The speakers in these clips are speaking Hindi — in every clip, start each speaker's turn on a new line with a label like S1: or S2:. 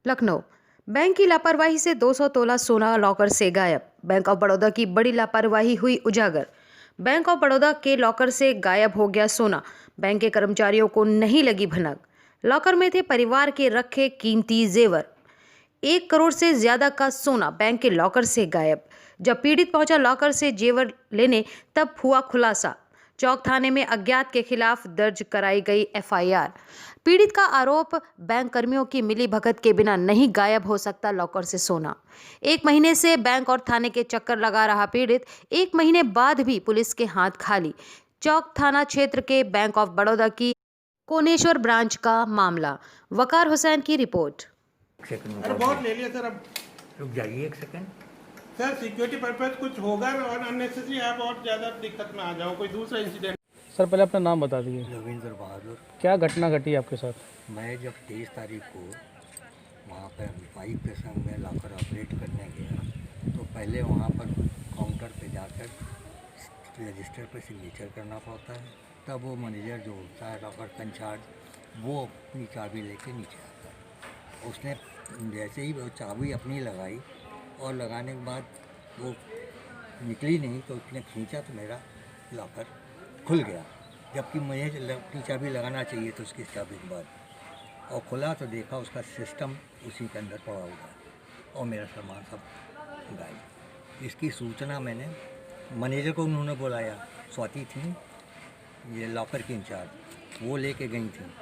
S1: लखनऊ। बैंक की लापरवाही से 200 तोला सोना लॉकर से गायब। बैंक ऑफ बड़ौदा की बड़ी लापरवाही हुई उजागर। बैंक ऑफ बड़ौदा के लॉकर से गायब हो गया सोना। बैंक के कर्मचारियों को नहीं लगी भनक। लॉकर में थे परिवार के रखे कीमती जेवर। 1 करोड़ से ज्यादा का सोना बैंक के लॉकर से गायब। जब पीड़ित पहुंचा लॉकर से जेवर लेने, तब हुआ खुलासा। चौक थाने में अज्ञात के खिलाफ दर्ज कराई गई एफआईआर। पीड़ित का आरोप, बैंक कर्मियों की मिली भगत के बिना नहीं गायब हो सकता लॉकर से सोना। 1 महीने से बैंक और थाने के चक्कर लगा रहा पीड़ित, 1 महीने बाद भी पुलिस के हाथ खाली। चौक थाना क्षेत्र के बैंक ऑफ बड़ौदा की कोनेश्वर ब्रांच का मामला। वकार हुसैन की रिपोर्ट।
S2: सेकंड
S3: अरे बहुत ले लिया सर। अब
S2: रुक जाइए एक सेकंड।
S3: सर सिक्योरिटी पर्पज कुछ होगा ना, और अननेसेसरी आप और ज़्यादा दिक्कत में आ जाओ, कोई दूसरा इंसिडेंट।
S4: सर पहले अपना नाम बता दीजिए।
S2: रविंद्र बहादुर।
S4: क्या घटना घटी आपके साथ?
S2: मैं जब 23 तारीख को वहाँ पर वाइफ के संग में लॉकर ऑपरेट करने गया, तो पहले वहाँ पर काउंटर पे जाकर रजिस्टर पर सिग्नेचर करना पड़ता है। तब वो मैनेजर जो होता है लॉकर कंचार्ज, वो अपनी चाबी लेके नीचे आता है। उसने जैसे ही वो चाबी अपनी लगाई और लगाने के बाद वो निकली नहीं, तो उसने खींचा तो मेरा लॉकर खुल गया, जबकि मुझे अपनी चाबी लगाना चाहिए तो उसकी चाबी के बाद। और खुला तो देखा उसका सिस्टम उसी के अंदर पड़ा हुआ है और मेरा सामान सब गायब। इसकी सूचना मैंने मैनेजर को उन्होंने बुलाया, स्वाति थी ये लॉकर की इंचार्ज, वो लेके गई थी।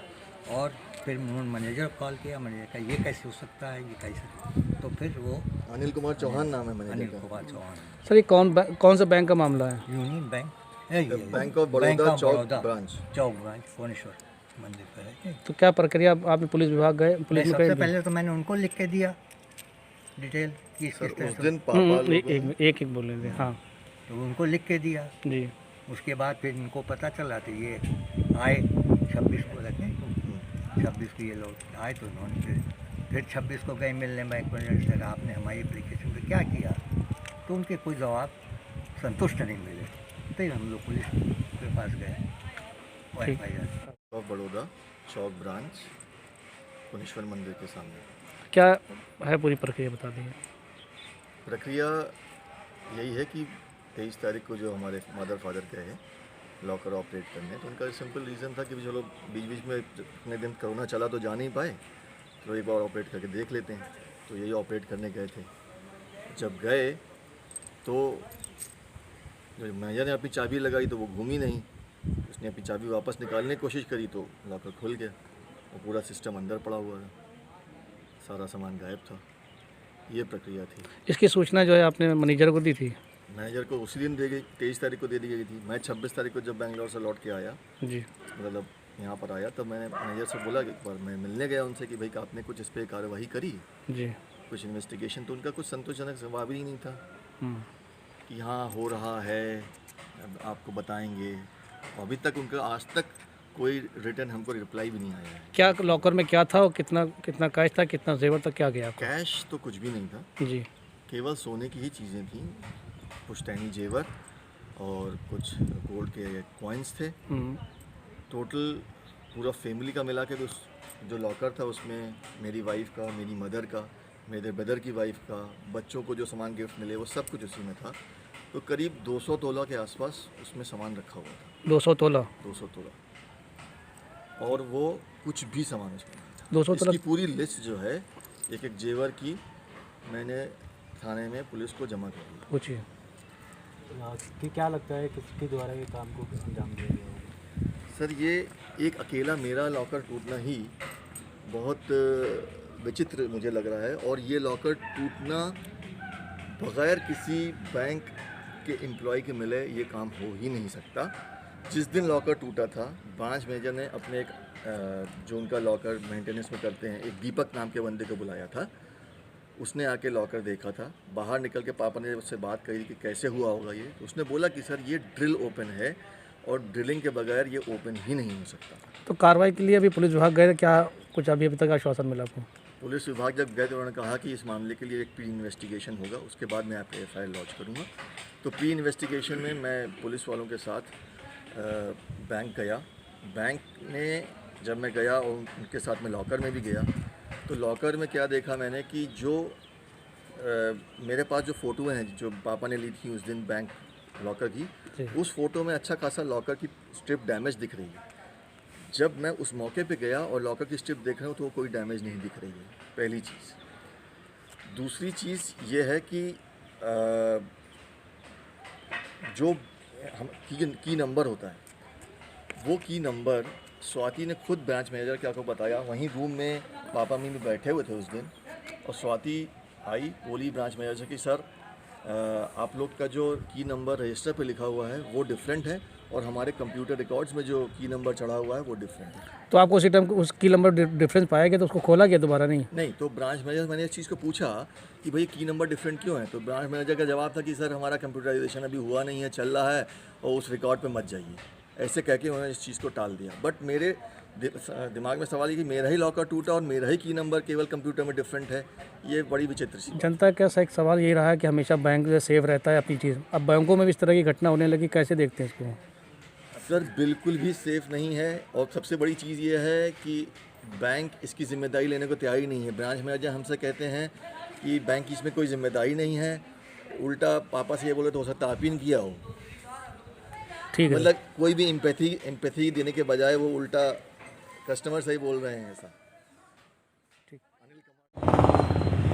S2: और फिर उन्होंने मैनेजर को कॉल किया, मैनेजर का ये कैसे हो सकता है, ये कैसे, तो फिर वो
S5: अनिल कुमार चौहान नाम है मैनेजर
S2: अनिल
S5: का।
S2: कुमार चौहान।
S4: सर ये कौन सा बैंक का मामला है?
S2: Union bank
S5: bank of Baroda Chowk branch
S2: Koneshwar मंदिर पर है।
S4: तो क्या प्रक्रिया, आपने पुलिस विभाग गए? पुलिस में
S2: सबसे पहले तो मैंने उनको लिख के दिया डिटेल कि इस
S5: सर
S2: तरह
S5: उस
S2: से,
S5: दिन पापा लोगों
S4: एक बोल रहे थे। हाँ
S2: तो उनको लिख के दिया।
S4: जी।
S2: उसके बाद फिर इनको पता चला तो ये आए 26 को रखे, 26 को ये लोग आए, तो उन्होंने फिर 26 को गए मिलने बैंक मैनेजर से, आपने हमारी एप्लीकेशन पर क्या किया, तो उनके कोई जवाब संतुष्ट नहीं मिले। फिर हम लोग पुलिस के पास गए और
S4: ठीक।
S2: FIR।
S5: Of Baroda Chowk branch Koneshwar मंदिर के सामने।
S4: क्या है पूरी प्रक्रिया बता दीजिए।
S5: प्रक्रिया यही है कि 23 तारीख को जो हमारे मदर फादर गए हैं लॉकर ऑपरेट करने, तो उनका सिंपल रीज़न था कि चलो बीच बीच में इतने दिन कोरोना चला तो जा नहीं पाए, तो एक बार ऑपरेट करके देख लेते हैं। तो यही ऑपरेट करने गए थे। जब गए तो जो मैनेजर ने अपनी चाबी लगाई तो वो घूमी नहीं, उसने अपनी चाबी वापस निकालने की कोशिश करी तो लॉकर खुल गया और पूरा सिस्टम अंदर पड़ा हुआ था, सारा सामान गायब था। ये प्रक्रिया थी।
S4: इसकी सूचना जो है आपने मैनेजर को दी थी?
S5: मैनेजर को उसी दिन दे गई, 23 तारीख को दे दी गई थी। मैं 26 तारीख को जब बेंगलोर से लौट के आया,
S4: जी।
S5: मतलब यहाँ पर आया, तब मैंने मैनेजर से बोला कि एक बार मैं मिलने गया उनसे कि भाई आपने कुछ इस पर कार्रवाई करी,
S4: जी।
S5: कुछ इन्वेस्टिगेशन, तो उनका कुछ संतोषजनक जवाब ही नहीं था
S4: हम्म।
S5: कि हाँ हो रहा है, अब आपको बताएंगे। अभी तक उनका आज तक कोई रिटर्न हमको रिप्लाई भी नहीं आया है।
S4: क्या लॉकर में क्या था और कितना कितना कैश था, कितना जेवर था, क्या गया आपका?
S5: कैश तो कुछ भी नहीं था,
S4: जी।
S5: केवल सोने की ही चीज़ें थी, पुश्तैनी जेवर और कुछ गोल्ड के कॉइन्स थे। टोटल पूरा फैमिली का मिला के तो जो लॉकर था उसमें मेरी वाइफ का, मेरी मदर का, मेरे ब्रदर की वाइफ का, बच्चों को जो सामान गिफ्ट मिले वो सब कुछ उसी में था। तो करीब 200 तोला के आसपास उसमें सामान रखा हुआ था।
S4: 200 तोला?
S5: 200 तोला, और वो कुछ भी सामान उसमें नहीं था।
S4: 200 तोला?
S5: इसकी पूरी लिस्ट जो है एक एक जेवर की मैंने थाने में पुलिस को जमा कर दी।
S4: पूछिए।
S6: कि क्या लगता है किसके द्वारा ये काम को अंजाम दिया गया होगा?
S5: सर ये एक अकेला मेरा लॉकर टूटना ही बहुत विचित्र मुझे लग रहा है, और ये लॉकर टूटना बग़ैर किसी बैंक के एम्प्लॉय के मिले ये काम हो ही नहीं सकता। जिस दिन लॉकर टूटा था, ब्रांच मैनेजर ने अपने एक जो उनका लॉकर मेंटेनेंस में करते हैं, एक दीपक नाम के बंदे को बुलाया था। उसने आके लॉकर देखा था, बाहर निकल के पापा ने उससे बात करी कि कैसे हुआ होगा ये, तो उसने बोला कि सर ये ड्रिल ओपन है और ड्रिलिंग के बगैर ये ओपन ही नहीं हो सकता।
S4: तो कार्रवाई के लिए अभी पुलिस विभाग गए, क्या कुछ अभी तक आश्वासन मिला आपको?
S5: पुलिस विभाग जब गए तो उन्होंने कहा कि इस मामले के लिए एक प्री इन्वेस्टिगेशन होगा, उसके बाद मैं आपको FIR लॉन्च करूँगा। तो प्री इन्वेस्टिगेशन में मैं पुलिस वालों के साथ बैंक गया। बैंक ने जब मैं गया और उनके साथ में लॉकर में भी गया, तो लॉकर में क्या देखा मैंने कि जो मेरे पास जो फ़ोटो हैं जो पापा ने ली थी उस दिन बैंक लॉकर की,
S4: जी।
S5: उस फ़ोटो में अच्छा खासा लॉकर की स्ट्रिप डैमेज दिख रही है। जब मैं उस मौके पे गया और लॉकर की स्ट्रिप देख रहा हूँ तो वो कोई डैमेज नहीं दिख रही है, पहली चीज़। दूसरी चीज़ ये है कि जो हम की नंबर होता है, वो की नंबर स्वाति ने खुद ब्रांच मैनेजर के आपको बताया, वहीं रूम में पापा मम्मी बैठे हुए थे उस दिन, और स्वाति आई, बोली ब्रांच मैनेजर से कि सर आप लोग का जो की नंबर रजिस्टर पे लिखा हुआ है वो डिफरेंट है और हमारे कंप्यूटर रिकॉर्ड्स में जो की नंबर चढ़ा हुआ है वो डिफरेंट है।
S4: तो आपको उसी टाइम उस की नंबर डिफरेंस पाया गया तो उसको खोला गया दोबारा नहीं?
S5: नहीं, तो ब्रांच मैनेजर मैंने इस चीज़ को पूछा कि भाई की नंबर डिफरेंट क्यों है, तो ब्रांच मैनेजर का जवाब था कि सर हमारा कंप्यूटराइजेशन अभी हुआ नहीं है, चल रहा है और उस रिकॉर्ड पे मत जाइए, ऐसे कह के उन्होंने इस चीज़ को टाल दिया। बट मेरे दिमाग में सवाल ये कि मेरा ही लॉकर टूटा और मेरा ही की नंबर केवल कंप्यूटर में डिफरेंट है, ये बड़ी विचित्र सी।
S4: जनता का एक सवाल ये रहा है कि हमेशा बैंक जो सेफ रहता है अपनी चीज़, अब बैंकों में भी इस तरह की घटना होने लगी, कैसे देखते हैं इसको?
S5: सर बिल्कुल भी सेफ़ नहीं है, और सबसे बड़ी चीज़ ये है कि बैंक इसकी ज़िम्मेदारी लेने को तैयार ही नहीं है। ब्रांच मैनेजर हमसे कहते हैं कि बैंक की इसमें कोई ज़िम्मेदारी नहीं है, उल्टा पापा से ये बोले तो हो सकता आप ही ने किया हो।
S4: ठीक है।
S5: मतलब कोई भी एम्पैथी देने के बजाय वो उल्टा कस्टमर से ही बोल रहे हैं ऐसा।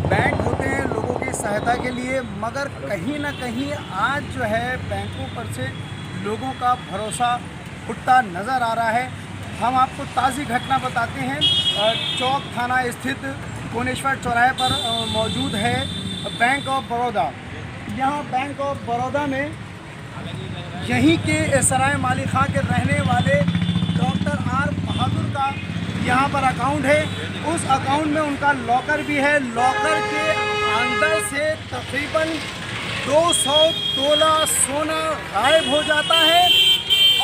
S7: बैंक होते हैं लोगों की सहायता के लिए, मगर कहीं ना कहीं आज जो है बैंकों पर से लोगों का भरोसा उठता नज़र आ रहा है। हम आपको ताज़ी घटना बताते हैं। चौक थाना स्थित कोनेश्वर चौराहे पर मौजूद है बैंक ऑफ बड़ौदा। यहाँ बैंक ऑफ बड़ौदा में यहीं के सराय माली खां के रहने वाले डॉक्टर आर बहादुर का यहाँ पर अकाउंट है। उस अकाउंट में उनका लॉकर भी है। लॉकर के अंदर से तकरीबन 200 तोला सोना गायब हो जाता है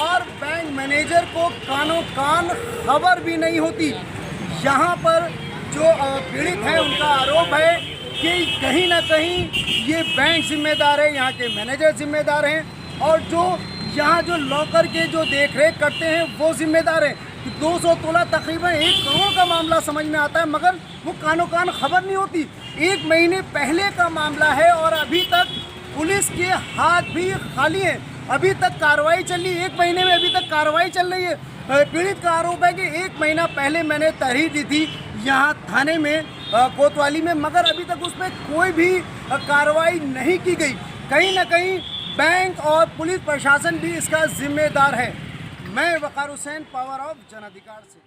S7: और बैंक मैनेजर को कानों कान खबर भी नहीं होती। यहाँ पर जो पीड़ित है उनका आरोप है कि कहीं ना कहीं ये बैंक जिम्मेदार है, यहाँ के मैनेजर जिम्मेदार हैं और जो यहाँ जो लॉकर के जो देख रेख करते हैं वो जिम्मेदार हैं। 200 तोला तकरीबन 1 करोड़ का मामला समझ में आता है, मगर वो कानों कान खबर नहीं होती। 1 महीने पहले का मामला है और अभी तक पुलिस के हाथ भी खाली हैं। अभी तक कार्रवाई चल रही है, 1 महीने में अभी तक कार्रवाई चल रही है। पीड़ित का आरोप है कि 1 महीना पहले मैंने तहरीर दी थी यहाँ थाने में कोतवाली में, मगर अभी तक उसमें कोई भी कार्रवाई नहीं की गई। कहीं ना कहीं बैंक और पुलिस प्रशासन भी इसका जिम्मेदार है। मैं वकार हुसैन, पावर ऑफ जन अधिकार से।